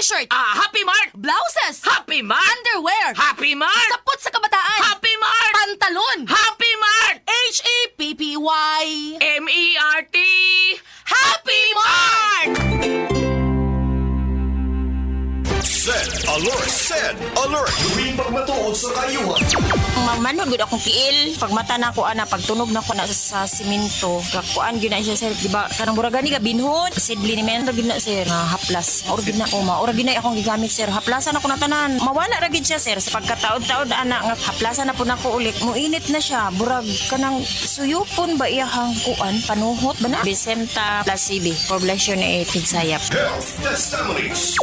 T-shirt, Happy Mart! blouses, Happy Mart! underwear, Happy Mart! sapot sa kabataan, Happy Mart! pantalon, Happy Mart! H-A-P-P-Y. M-E-R-T! Happy Mart! Set alert, tuwing pagmatuod sa kayuhan. Manod gud akong tiil. Pag mata na ko ana, pagtunog na ko na sa simento. Kakuan gyud na siya sir, di ba? Kanang mura gani ka binhon. Sidli ni men gid na sir, haplas. Maura gid na ko, maura gid na akong gigamit sir. Haplasan ako na tanan. Mawala ra gid siya sir sa pagkataod-taod ana nga haplasan na po nako ulit. Muinit na siya, burag kanang suyupon ba iyahang kuan panuhot ba na? Bisenta plus CB, poblasyon ni Tigsayap. Health testimonies.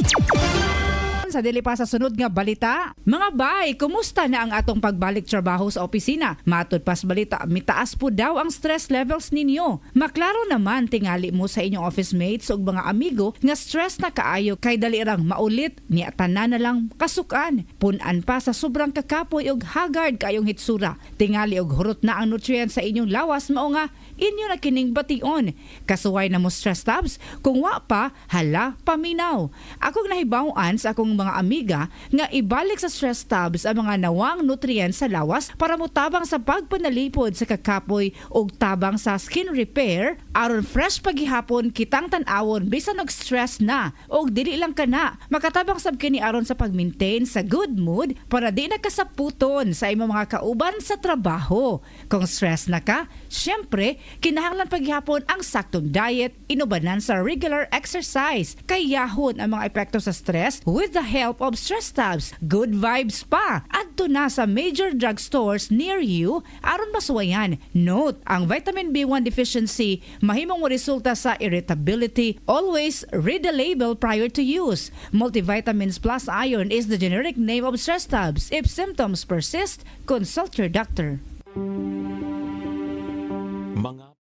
Sa dili pa sa sunod nga balita, mga bay, kumusta na ang atong pagbalik trabaho sa opisina? Matod pas balita, mitaas po daw ang stress levels ninyo. Maklaro naman tingali mo sa inyong office mates ug mga amigo nga stress na kaayo kay dali rang maulit niya tanan na lang kasukan. Punan pa sa sobrang kakapoy ug haggard kayong hitsura. Tingali og hurot na ang nutrients sa inyong lawas mao nga inyo na kining bation. Kasuway na mo stress tabs, kung wa pa, hala, paminaw. Akong nahibawan sa akong mga amiga nga ibalik sa stress tabs ang mga nawang nutrients sa lawas para mutabang sa pagpanalipod sa kakapoy ug tabang sa skin repair aron fresh paghihapon kitang tan-awon bisan og stress na ug dili lang kana makatabang sab kini aron sa pag-maintain sa good mood para di na kasaputon sa imong mga kauban sa trabaho. Kung stress na ka, syempre kinahanglan paghihapon ang saktong diet, inubanan sa regular exercise, kayahon ang mga epekto sa stress with the help of stress tabs. Good vibes pa! Adto na sa major drugstores near you aron masuwayan. Note, ang vitamin B1 deficiency mahimong resulta sa irritability. Always read the label prior to use. Multivitamins plus iron is the generic name of stress tabs. If symptoms persist, consult your doctor. Mga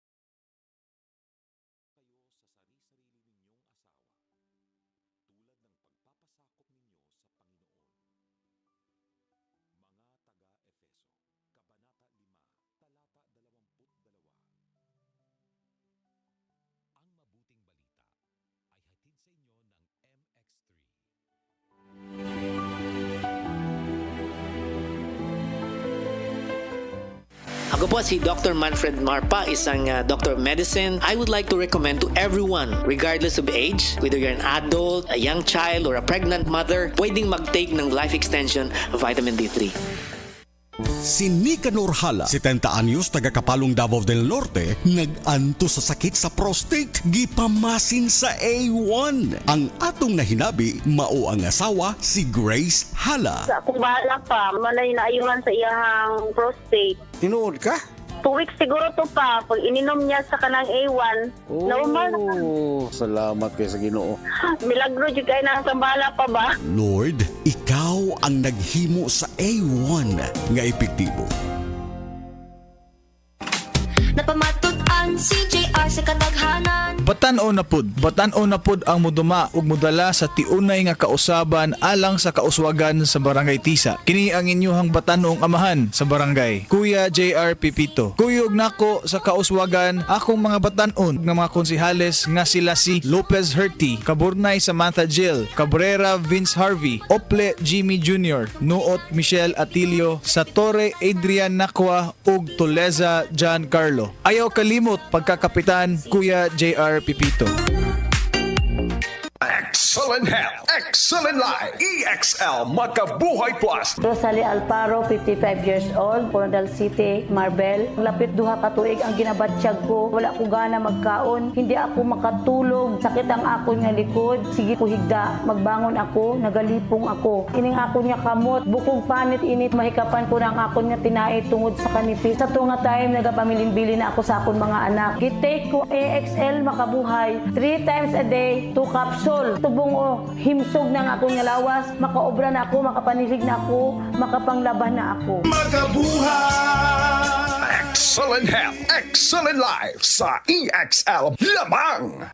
Ako po si Dr. Manfred Marpa, isang Doctor of Medicine. I would like to recommend to everyone, regardless of age, whether you're an adult, a young child, or a pregnant mother, pwedeng mag-take ng life extension vitamin D3. Si Nicanor Hala, 70 anyos, taga Kapalong, Davao del Norte, nag-anto sa sakit sa prostate, gipamasin sa A1. Ang atong nahinabi, mao ang asawa, si Grace Hala. Sa akong bahala pa, malay na ayungan sa iyahang prostate. Tinuod ka? 2 weeks siguro to pa. Pag ininom niya sa kanang A1, normal na. Salamat kay sa Ginoo. Milagro jud kay na sa bahala pa ba? Lord, ikaw ang naghimo sa A1 nga epektibo. Napamatud-an si JR sa kadaghanan. Batan-o na pud ang muduma ug mudala sa tiunay nga kausaban alang sa kauswagan sa Barangay Tisa. Kini ang inyuhang batan-ong amahan sa barangay, Kuya JR Pipito. Kuyog nako sa kauswagan akong mga batan-on nga mga konsihales nga sila si Lopez Herty, Kaburnay Samantha Jill, Cabrera Vince Harvey, Ople Jimmy Jr., Nuot Michelle Atilio, Satore Adrian Nakwa ug Toleza John Carlo. Ayaw kalimot pagkakapitan Kuya JR Pipito. Excellent Health, Excellent Life, EXL Makabuhay Plus. Rosalie Alparo, 55 years old, Coronadal City, Marbel. Lapit duha ka tuig ang ginabatsyag ko. Wala ko gana magkaon. Hindi ako makatulog. Sakit ang akon nga likod. Sige ko higda. Magbangon ako, nagalipong ako. Ining akon nga kamot. Bukog panit init. Mahikapan ko na ang akon nga tinai tungod sa kanipis. Sa tunga time, nagapamilin-bili na ako sa akon mga anak. Gitake ko EXL Makabuhay. 3 times a day, 2 capsule. Tubong himsog na nga akong lawas. Makaobra na ako, makapanilig na ako, makapanglaban na ako. Makabuhay! Excellent Health, Excellent Life sa EXL lamang.